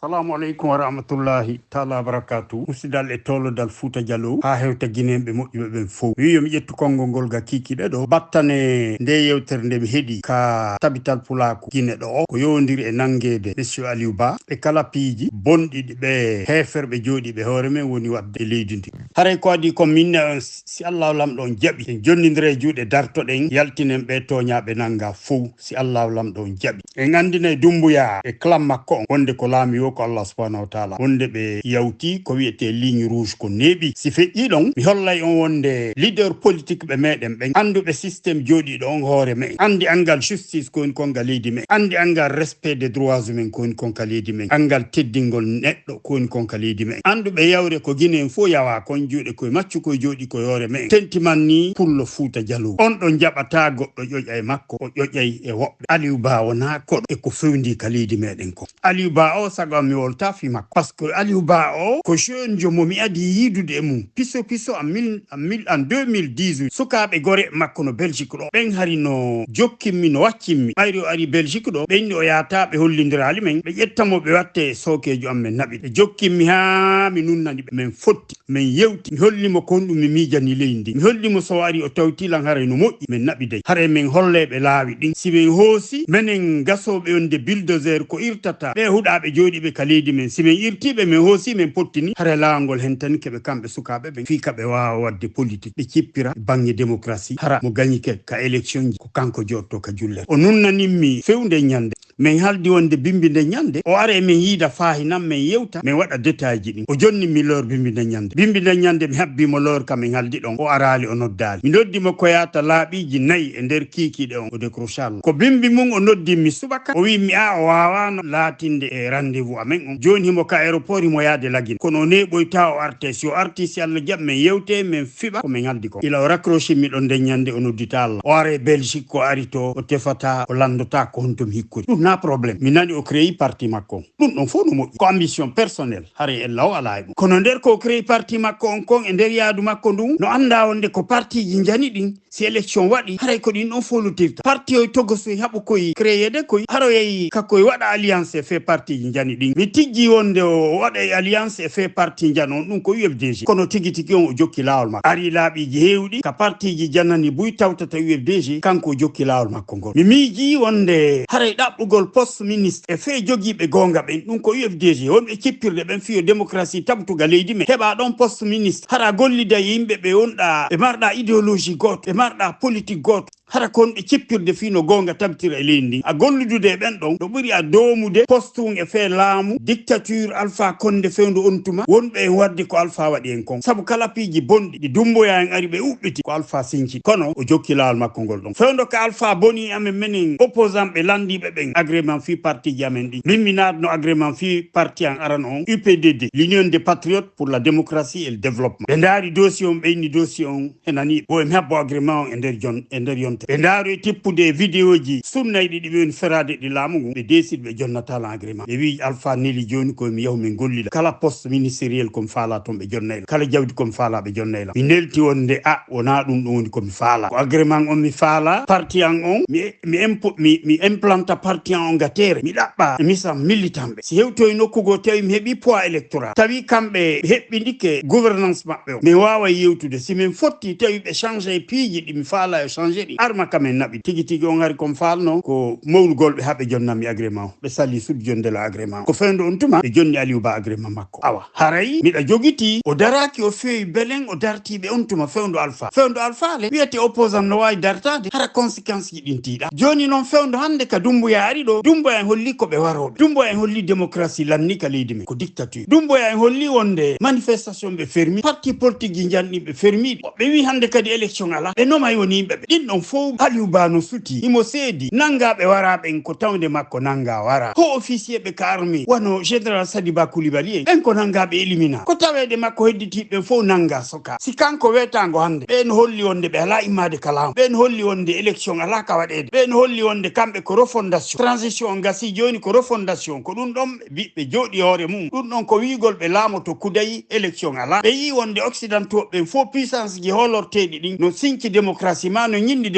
Assalamu alaikum wa rahmatullahi ta'ala barakatuh. Musidal e tolo dal Fouta Diallo ha hewta guinembe moƴƴuɓe ɓen fof. Wiyo mi ƴettu konngol ngol ga kikiɗe ɗo battane nde yewtere nde mi heeɗi ka tabital pulaku Guinée ɗo ko yowdiri e nangede monsieur Aliou Ba e kala piiji bonɗiɗi ɓe heferɓe jooɗiɓe hoore men woni wadde e leydi ndi. Haray ko adi ko minne on si Allah lamɗo on jaɓi en jonnidire juuɗe dartoɗen yaltinen ɓe toñaɓe nanga fof si Allah lamɗo on jaɓi. En andina e Dumbuya e clam makko on wonde ko laami ko Allah subhanahu wa ta'ala wonde ɓe yawti ko wiyete ligne rouge ko neeɓi si feƴƴi ɗon mi hollay on wonde leader politique ɓe meɗen ɓen anduɓe systéme jooɗiɗo on hoore men andi angal justice ko woni konga leydi men andi angal respect des droits humains ko woni konka leydi men angal teddingol neɗɗo ko woni konka leydi men anduɓe yawre ko Guinée en fof yawa kon juuɗe koye maccu koye jooɗi koye hoore men tentiman ni pullo Fouta Diallo on ɗo jaɓata goɗɗo ƴoƴa e makko o ƴoƴay e woɓɓe Aliou Ba wona koɗo eko fewndi ka leydi meɗen ko Aliou Ba o sago mi wolta fi makko par ce que Aliou Ba o ko jeune jomo mi adi yidude e mum piso en 2018 sukaɓe gore makko no Belgique ɗo ɓen hari no jokkimmi no waccimmi ɓayri o ari Belgique ɗo ɓenni o yata ɓe hollidirali men ɓe ƴettamo ɓe watte sokejo am men naɓi ɓe jokkimmi ha mi nunnani ɓe men fotti min yewti mi hollimo kon ɗum mi miijani leydi mi hollimo so ari o tawtilan haray no moƴƴi min naɓi dey haray min holleɓe laawi ɗin si min hoosi minen gasoɓe on de bulldozer ko irtata ɓe huɗaɓe jooɗiɓe ka leydi men si min irtiɓe min hoosi min pottini haray laawol hen tan keɓe kamɓe sukaɓe ɓe fii kaɓe wawa wadde politique ɓe cippira banggue démocratie hara mo gañike ka élection ji ko kanko jotto ka jullere o nunnaninmi fewde ñande min haldi wonde bimbinde ñande o are min yiida faahinam min yewta min waɗa détail ji ɗin o jonni mi lor bimbinde ñande mi habbimo lor ka min haldi ɗon o arali o noddali mi noddimo ko yata laaɓiji 4 e nder kikiɗe on o décrochal ko bimbi mum o noddimi subaka o wi mi o wawano latinde e rendez-vous amen on joni himo ka aéroport himo yaade lagine kono o neɓoyta o arte si o arti si Allah jaɓ min yewte min fiɓa ko min haldi ko ila o raccroché mi ɗon nde ñande o noddita Allah o are Belgique ko ari to o tefata o landota ko hontomi hikkori ɗum na probléme mi nani o créé parti makko ɗum ɗon fof no moƴƴi ko ambition personnel haray ella o ala e ɗum kono nder ko créé parti makko on kon e nder yaadu makko ndun no anda wonde ko parti ji jani ɗin si élection waɗi haray ko ɗin ɗon folutirta parti o togosoy haɓo koye crééde koye haro yeyi kakkoye waɗa alliance e fait parti ji jani ɗin mi tijji wonde o waɗa e alliance e fait parti jan on ɗum ko UFDG kono tigi tigi on o jokki laawol makko ari laaɓiji heewɗi ka parti ji janani buy tawtata UFDG kanko o jokki laawol makko ngol mi miiji wonde haray ɗaɓɓugol poste ministre e fait jogiiɓe gonga ɓen ɗum ko UFDG wonɓe cippirde ɓen fiyo démocratie tabtuga leydi men heɓa ɗon poste ministre hara gollida yimɓe ɓe wonɗa ɓe marɗa idéologie goto ɓe marɗa politique goto hara kon ɗe cippirde fino gonga tabtira e leydi ndi a golludude e ɓen ɗon ɗo ɓuri a domude poste e fait laamu dictature Alpha Condé fewndo on tuma wonɓe en wadde ko Alpha waɗi en kon saabu kala piiji bonɗi ɗi Dumbuya en ari ɓe uɓɓiti ko Alpha sinci kono o jokki laawol makko ngol ɗon fewndo ko Alpha boni amen menen opposant ɓe landiɓe ɓen agrément fi parti ji amen ɗi min mi naatno agrément fi parti an aran on UPDD l'Union des patriotes pour la démocratie et le développement ɓe ndaari dossier on ɓeyni dossier on henani bo emi habbo agrément o e nder yon ɓe ndaaro e tippude vidéo ji sunnayɗi ɗi ɓe woni ferade ɗi laamu ngu ɓe décide ɓe jonnatala agrément ɓe wi Alpha Nelly joni komi yahu min gollila kala poste ministériel komi faala toon ɓe jonnayla kala jawdi komi faala ɓe jonnayla mi nelti wonde wona ɗum ɗo woni komi faala ko agrément on mi faala parti an on mi implanta parti an on gatere mi ɗaɓɓa misam militant ɓe si hewtoye nokkugo tawi mi heeɓi poids électoral tawi kamɓe heɓɓindike gouvernance maɓɓe o mi wawa yewtude si min fotti tawi ɓe change piiji ɗi mi faala e change ɗi arma kamen naɓi tigi tigi on hari komi falno ko mawlugol ɓe haɓe jonnami agrément o ɓe sali sud jondela agrément ko fewndo on tuma ɓe jonni Aliou Ba agrément makko awa haray miɗa jogiti o daraki o fewi belen o dartiɓe on tuma fewndo Alpha le wiyete opposant no wawi dartade hara conséquence ji ɗin tiiɗa joni noon fewndo hande ka Dumbuya ari ɗo Dumbuya en holli ko ɓe waroɓe Dumbuya en holli démocratie lanni ka leydi men ko dictature Dumbuya en holli wonde manifestation ɓe fermi parti politique ji janɗi ɓe fermiɗi ɓe wi hande kadi élection ala ɓe nomay woni yimɓeɓe ɗin ɗon fof Aliou Ba no suti imo seedi nangaɓe waraɓen ko tawde makko nanga wara ho officier ɓe ka armée wano général Sadiba Coulibaly en ko nangaɓe élimina ko tawede makko hedditiɓe fof nanga soka si kanko wetago hande ɓen holli wonde ɓe ala immade kalamu ɓen holli wonde élection ala ka waɗede ɓen holli wonde kamɓe ko refondation transition gasi joni ko refondation ko ɗum ɗon ɓe jooɗi hoore mum ɗum ɗon ko wigol ɓe laamoto kudayi élection ala ɓe yi wonde occidentaux ɓen fof puissance ji holorteɗi ɗin no sinki démocratie ma no ñindi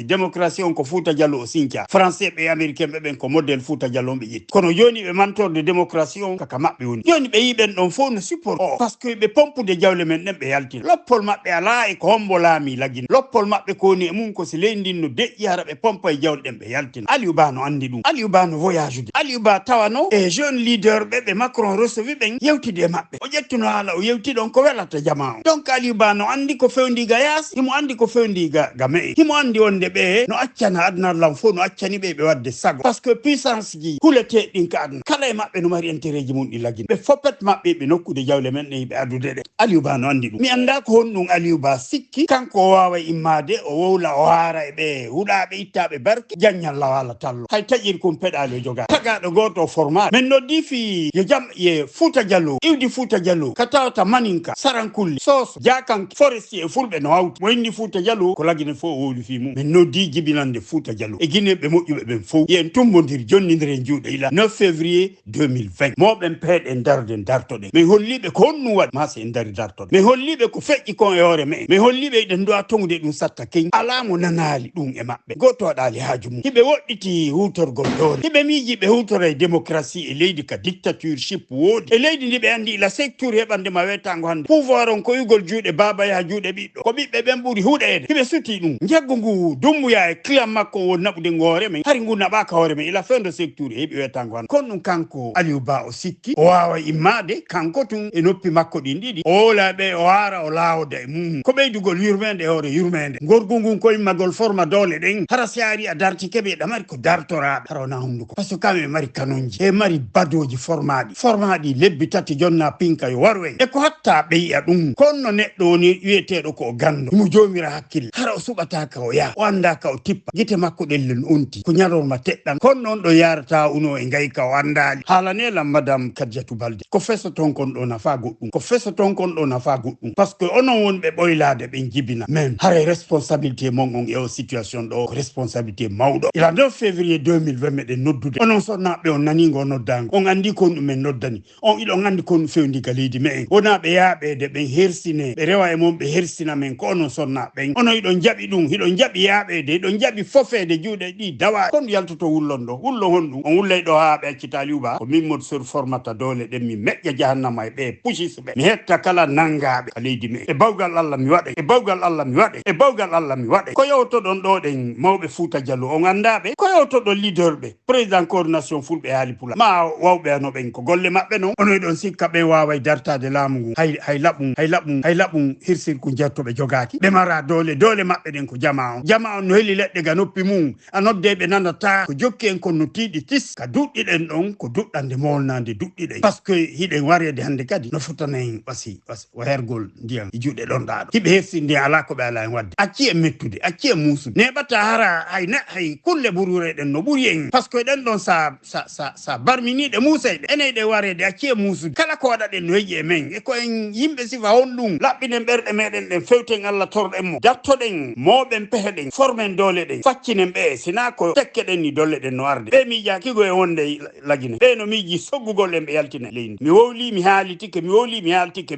démocratie on ko Fouta Diallo o sinca français be américain be ben ko modèle Fouta Diallo be yetti kono yoni be mantorde démocratie on kaka mabbe woni yoni be yiben don fo no support parce que be pompude jawle men den be yalti loppol mabbe ala e ko hombo laami lagin loppol mabbe ko ni mun ko si leyndin no de yara be pompa e jawle den be yaltina Aliou Ba no andi dum Aliou Ba no voyage de Aliou Ba tawano e jeune leader be Macron recevi ben yewtide mabbe o jettuno ala o yewti don ko welata jama donc Aliou Ba no andi ko fewndi ga yas himo andi ko fewndi ga me himo andi wonde be no accana adna lam fo no accani be wadde sago parce que puissance ji hulete din ka adna kala e mabbe no mari intérêt ji mun di lagin be fopet mabbe be nokkude jawle men ne be adude de Aliou Ba no andi dum mi anda ko honnum Aliou Ba sikki kanko wawa immade o wowla o hara e be hudabe ittabe barke jannal lawala tallo hay tajir kum pedale joga tagado goto format men no difi ye jam ye Fouta Diallo iwdi Fouta Diallo katawta maninka sarankulli sos jakan forestier fulbe no hawti mo indi Fouta Diallo ko lagine fo woli fi mum men no di jibilande Fouta Diallo e guine be moƴƴube ben fo yen tumbondir jonnindire juude ila 9 février 2020 moɓen peeɗen darde dartoɗen min holliɓe ko honnu waɗi mase en dari dartoɗen min holliɓe ko feƴƴi kon e hoore men min holliɓe ɗen dowa tongude ɗum satta keñ alamo nanali ɗum e maɓɓe gottoɗali haaju mum hiɓe woɗɗiti hutorgol dole hiɓe miiji ɓe hutore démocratie e leydi ka dictatureship woodi e leydi ndi ɓe andi ila secteur heɓandema wetango hande pouvoir on ko yugol juuɗe babaya juuɗe ɓiɗɗo ko ɓiɓɓe ɓen ɓuuri huuɗede hiɓe suti ɗum jaggu ngu dummuya e clam makko won naɓude ngo hoore men hari ngu naɓaka hoore men ila fin de secteur heeɓi wetango hande kono ɗum kanko Aliou Ba o sikki o wawa immade kanko tun e noppi makko ɗin ɗiɗi o wolaɓe o hara o lawda e mum ko ɓeydugol yurmede e hoore yurmede gorgu ngun koye magol forma dole ɗen hara si ari a darti keɓe ɗamari ko dartoraɓe hara wona hunduko par ce que kamɓe mari kanonji e mari badoji formaɗi lebbi tati jonna pinka yo waru en e ko hatta ɓeyi'a ɗum konno neɗɗo woni wiyeteɗo ko o gando mo jomira hakkille hara o suɓataka o yaa o andaka o tippa guite makko ɗellen onti ko ñalorma teɗɗan kono noon ɗo yarata uno e gayka o andali haalanelam madame Kadiatou Baldé ko feso ton kon ɗo nafa goɗɗum ko feso ton kon ɗo nafa goɗɗum par ce que onon wonɓe ɓoylade ɓen jibina men haray responsabilité mon on e o situation ɗo ko responsabilité mawɗo ila 9 février 2020 meɗen noddude onon sonnaɓe on nanigo noddago on andi kon ɗumen noddani on iɗon andi kon fewdiga leydi me en wona ɓe yaaɓede ɓen hersine ɓe rewa e mum ɓe hersina men ko onon sonnaɓen onon iɗon jaɓi ɗum hiɗon jaɓi yaaɓede iɗon jaɓi fofede juuɗe ɗi dawa kon yaltoto wullon ɗo wullon honɗum on wullay ɗo ha ɓe accita Aliou Ba ko min sur formata dole ɗen mi meƴƴa jahannama e ɓe pusisɓe mi hetta kala nangaɓe ka leydi me e bawgal Allah mi waɗa e bawgal Allah mi waɗa e bawgal Allah mi waɗa ko yewtoɗon ɗo ɗen mawɓe Fouta Diallo on andaɓe ko yewtoɗon leader ɓe président coordination fulɓe haali pula ma wawɓe anoɓen ko golle maɓɓe noon onoy ɗon sikka ɓe waway dartade laamu ngu hay laɓum hirsir ko jettoɓe jogaki ɓe mara dole maɓɓe ɗen ko jama on no heeli leɗɗe ga noppi mum a nodde ɓe nanata ko jokki en kon no tiiɗi tis ka duɗɗiɗen ɗon ko duɗɗande molnade duɗɗiɗen par ce que hiɗen warede hande kadi no fotana en wasi o hergol ndiyam e juuɗe ɗon ɗaɗo hiɓe hersi ndiyan ala koɓe ala en wadde acci e mettude acci e muusude neɓata hara hay kulle ɓurureɗen no ɓuuri en par ce que ɗen ɗon sa barminiɗe muuseyɗe enen ɗe warede acci e muusude kala ko waɗaɗen no heeƴi e men e ko en yimɓe sifa honɗum laɓɓinen ɓerɗe meɗen ɗen fewten Allah torɗen mo dartoɗen moɓen pehe ɗen formen dole ɗen faccinen ɓe sina ko tekke ɗen ni dolle ɗen no arde ɓe miija kigo e wonde lagine ɓe no miiji soggugol en ɓe yaltina leydi mi wowli mi haalitike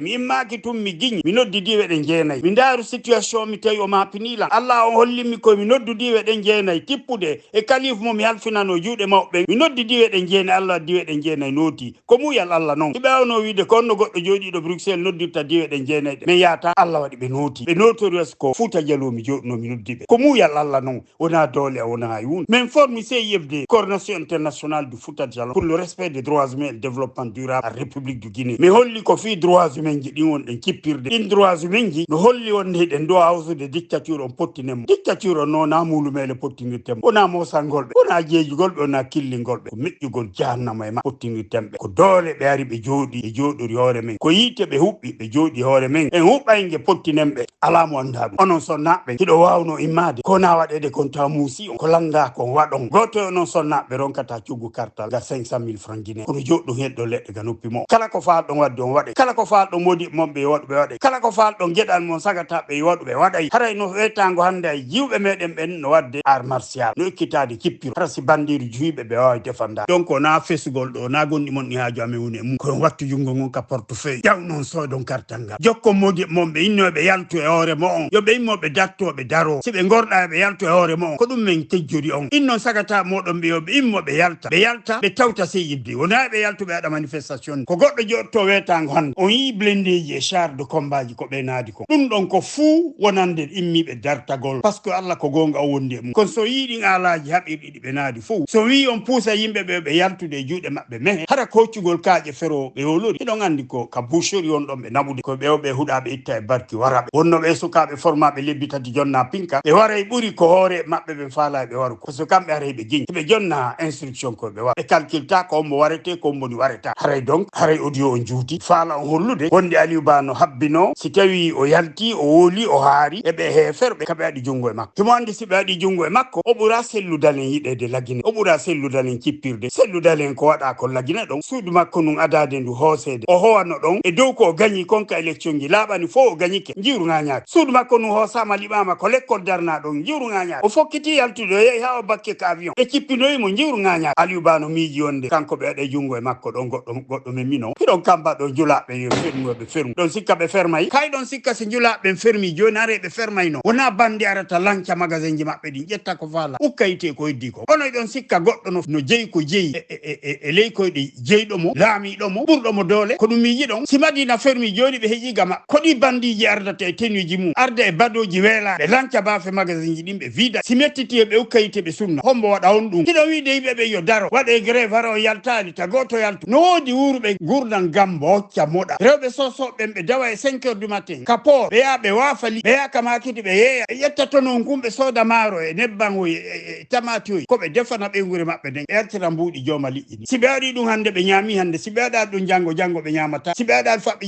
mi immaki tum mi giñi mi noddidiɓe ɗen jeenayi mi ndaaru situation mi tawi o mapinilan Allah on hollinmi koye mi noddudiɓe ɗen jeenayi tippude e kalif mo mi halfinano juuɗe mawɓe mi noddidiɓe ɗen jeenayi Allah diwe ɗen jeenayi nooti ko muyal Allah noon hiɓe awno wiide ko onno goɗɗo jooɗiɗo Bruxelles noddirta diwe ɗen jeenayi ɗe min yata Allah waɗi ɓe nooti ɓe notori wasi ko Fouta Diallo mi joɗno mi noddiɓe ko muyal Allah noon wona dole wona hay hunde min formi CIFD coordination internationale du Fouta Diallo pour le respect des droits humains et le développement durable en République du Guinée mi holli ko fi droits humains ji ɗin wonɗen cippirde ɗin droits humains ji no holli wonde ɗen do hawsude dictature on pottinemo dictature on nona mulumele pottinirtemmo wona mosangolɓe wona jeejugolɓe wona killingolɓe ko meƴƴugol jahannama e ma pottinirtemɓe ko doole ɓe ari ɓe jooɗi e jooɗori hoore men ko yiite ɓe huɓɓi ɓe jooɗi hoore men en huɓɓayge pottinemɓe ala mo andaɓe onon sonnaɓe hiɗo wawno immade ko na waɗede kon taw muusi on ko landa kon waɗon goto onon sonnaɓe ronkata cuggu kartal ga 500 000 francs guinéen kono joɗɗum heɗɗo leɗɗe ga noppi mo kala ko falɗon wadde on waɗe kala ko falɗon modi momɓe waɗuɓe waɗe kala ko falɗon gueɗal mon sagataɓe waɗuɓe waɗay haray no wetango hande ay jiwɓe meɗen ɓen no wadde art martial no ekkitade cippiro hara si bandiri juhiɓe ɓe wawi defanda donc na fesugol ɗo na gonɗi mon ɗi haaju amen woni e mum koyon wattu jungo ngon ka portefeuille ƴaw noon soodon kartal ngal jokko modi momɓe innoɓe yaltu e hoore mo on yoɓe immoɓe dattoɓe daro o siɓe gorɗa ɓe yalto e hoore mon ko ɗum min tejjori on innon sagata moɗon ɓe yo ɓe immo ɓe yalta ɓe tawta sey yidde wona ɓe yalto ɓe waɗa manifestation ko goɗɗo joɗto wetago hande on yi blendeji e char de combat ji ko ɓe naadi ko ɗum ɗon ko fuu wonande immiɓe dartagol par ce que Allah ko gonga o wondi e mum kono so yiɗi alaji haɓirɗiɗi ɓe naadi fuu so wi on puusa yimɓe ɓe ɓe yaltude e juuɗe maɓɓe mehe hara koccugol kaaƴe fero ɓe wolori eɗon andi ko ka boucherie on ɗon ɓe naɓude ko ɓewɓe huɗaɓe itta e barki waraɓe wonno ɓe sukaɓe formaɓe lebbi tati jonna pinka ɓe waray ɓuuri ko hoore maɓɓe ɓe faala ɓe waru ko so kamɓe haray ɓe guiñ ɓe jonna instruction ko ɓe wa ɓe calculta ko ommo warete ko omboni wareta haray donc haray audio on juuti faala on hollude wonde Aliou Ba no habbino si tawi o yalti o wooli o haari eɓe heeferɓe kaɓe waɗi jungo e makko himo andi siɓe waɗi jungo e makko o ɓuura selludalen yiɗede lagine o ɓuura selludalen cippirde selludalen ko waɗa ko lagine ɗon suudu makko num adade ndu hoosede o howano ɗon e dow ko o gañi konka élection ji laaɓani fof o gañike jiwru ŋañaaki suudu makko num hoosama liɓama ko lekkol darna ɗon jiwru ŋañaaki o fokkiti yaltude o yehi ha o bakke ka avion ɓe cippinoyimo jiwru ŋañaaki Aliou Ba no miiji wonde kanko ɓe waɗe jungo e makko ɗon goɗɗo men mino hiɗon kamba ɗon julaɓe yo fermoɓe fermu ɗon sikka ɓe fermayi kay ɗon sikka si julaɓe fermi joni are ɓe fermayno wona bande arata lanca magasin ji maɓɓe ɗin ƴetta ko faala ukkayite ko heddi ko onoy ɗon sikka goɗɗo no jeeyi ko jeeyi e ley koyɗe jeyɗomo laamiɗomo ɓurɗomo doole ko ɗum miiji ɗon si madina fermi joni ɓe heeƴigama koɗi bandiji ardata e tenuji mum arda e badoji weelaɓe lanca bafe magasin ji ɗin ɓe vida si mettiti ɓe ukkayite ɓe sunna hombo waɗa on ɗum hiɗon wiide yimɓeɓe yo daro waɗe grève hara o yaltani ta goto yaltu no woodi wuurɓe gurdan gambo hocca moɗa rewɓe sosoɓeɓen ɓe dawa e 5 heures du matin kapor ɓe yaha ɓe waafali ɓe yaha kamakiti ɓe yeeya ɓe ƴetta tonon kumɓe sooda maaro e nebban o e tamati oy koɓe defana ɓeygure maɓɓe nden ɓe yartira mbuuɗi jooma liƴƴi ɗi si ɓe waɗi ɗum hande ɓe ñaami hande si ɓe waɗa ɗum janggo ɓe ñamata si ɓe waɗa faɓɓi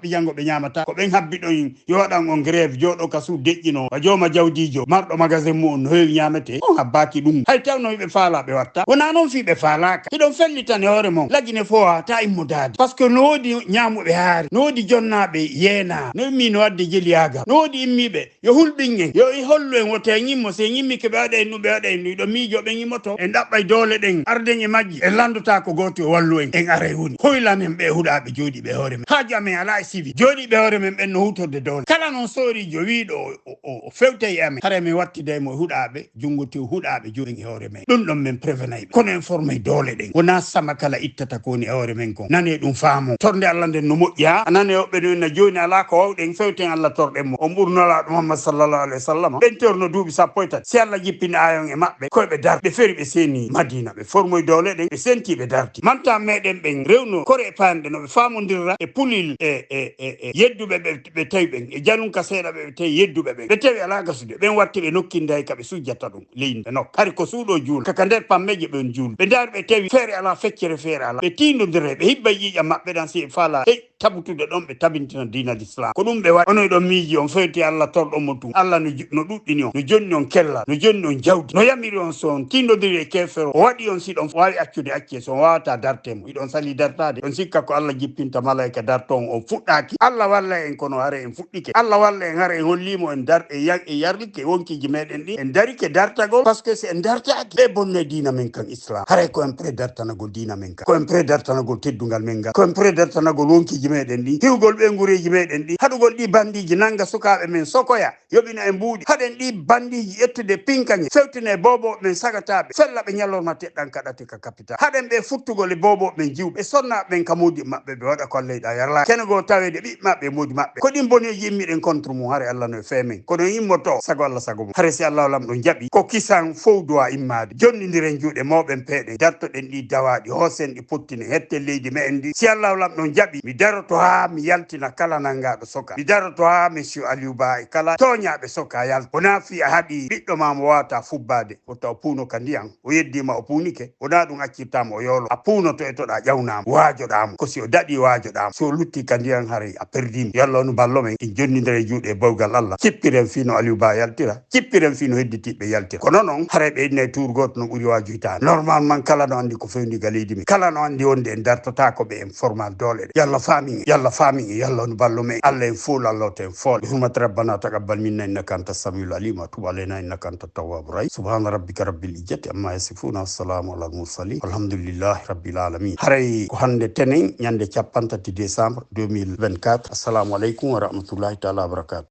janggo ɓe ñamata ko ɓen habbi ɗon yo waɗan on grève jooɗo ka suu deƴƴino wa jooma jawdijo marɗo magasin mum no heewi ñamete on habbaki ɗum hay tawno ɓe faala ɓe watta wona noon fi ɓe faalaka hiɗon fellitane hoore mon lagine fo wata immodade par ce que no woodi ñamuɓe haari no woodi jonnaɓe yeena no immi no wadde jeliyaga no woodi immiɓe yo hulɓin en yo hollu en woto en immo se ñimmi ke ɓe waɗa en ɗum ɓe waɗa en ɗum ɗo miijo ɓen immoto en ɗaɓɓay doole ɗen arden e majji en landota ko goto o wallu en aray woni hoylamen ɓe huɗaɓe jooɗi ɓe hoore men haaji amen ala e sivi jooɗi ɓe hoore men ɓen no hutorde doole kala noon sorijo wiiɗo o fewta e amen hara min wattidaymo huɗaɓe jungo tew huɗaɓe jooɗi e hoore men ɗum ɗon min prévenay ɓe kono en formay doole ɗen wona sama kala ittata ko woni e hoore men kon nane ɗum faamo torde Allah nden no moƴƴi ha nane hoɓɓe no na joni ala ko wawɗen fewten Allah torɗen mo on ɓurnolaɗo Muhammad sallallahu alaihi wasallam ɓen torno duuɓi sappo e tati si Allah jippini ayon e maɓɓe koyeɓe darti ɓe feri ɓe seeni Madina ɓe formoye doole ɗen ɓe senti ɓe darti manta meɗen ɓen rewno kore e panɗe no ɓe famodirra e pulil e yedduɓe ɓe tawi ɓen e janunka seeɗa ɓe tawi yedduɓe ɓen ɓe tawi ala gasude ɓen watti ɓe nokkinday kaɓe sujjata ɗum leydi ɓe nokka hari ko suuɗo juul kaka nder pammeje ɓen juul ɓe daari ɓe tawi feere ala feccere feere ala ɓe tindodire ɓe hibba ƴiƴam maɓɓe ɗan si faala hey tabutude ɗon ɓe tabintina dina l'islam ko ɗum ɓe waɗi onoy ɗon miiji on fewti Allah torɗon mo tum Allah no ɗuɗɗini on no jonni on kella no jonni on jawdi no yamiri on so on tindodiri e kefero o waɗi on siɗon wawi accude acce so on wawata dartemo iɗon sali dartade on sikka ko Allah jippinta malayika darto on fuɗɗaki Allah walla en kono hare en fuɗɗike Allah walla en hara en hollimo en dar e yarlike wonkiji meɗen ɗi en darike dartagol par ce que si en dartaki ɓe bonne dina men kan islam haray ko en pré dartanagol dina men kan ko en pré dartanagol teddugal men gal ko en pré dartanagol wonkiji meɗen ɗi hiwgol ɓe gureji meɗen ɗi haɗugol ɗi bandiji nanga sukaɓe men sokoya yoɓina e mbuuɗi haɗen ɗi bandiji ƴettude pinkañe fewtine bobo men sagataɓe fella ɓe ñallorma teɗɗan kaɗate ka capital haɗen ɓe futtugol e bobo men jiwɓe sonnaɓe ɓen ka modi maɓɓe ɓe waɗa kolleyɗa yarla kenego tawede ɓiɓɓe modi maɓɓe ko ɗin boneji immiɗen contre mum haare Allah no e femen kono immoto sago Allah sago mum haare si Allah lam ɗo jaaɓi ko kisan fowdowa immade jonnodiren juuɗe mawɓen peeɗen dartoɗen ɗi dawaɗi hoosen ɗi pottine hette leydi me en ndi si Allah lam ɗo jaaɓi mi daroto ha mi yaltina kala nangaɗo soka mi daroto ha monsieur Aliou Ba e kala toñaɓe soka yalta wona fi a haɗi ɓiɗɗo ma mo wawata fubbade o taw puuno ka ndiyam o yeddima o puunike wona ɗum accirtama o yoolo a puunoto e toɗa ƴawnama waajoɗamo ko si o daɗi waajoɗamo so lutti ka ndiyam haray a perdima yo Allah no ballo men en jonnidira e juuɗe bawgal Allah cippiren fino Aliou Ba yaltira cippiren fino hedditiɓe yaltira kono noon haray ɓe inne tour goto no ɓuuri wajoytade normalement kala no andi ko fewniga leydi men kala no andi wonde en dartata ko ɓe en formal doole ɗe yallah faami yallah no ballo men Allah en fool Allah to en fool hurmat rabbana taqabbal minna innaka anta samiul alim wa tub alayna innaka anta tawwabur rahim subhana rabbika rabbil izzati amma yasifuna wassalamu alal mursalin alhamdulillahi rabbil alamin haray ko hande tenen ñande 30 décembre 2024 assalamu aleykum wa rahmatullahi taala wa barakatuh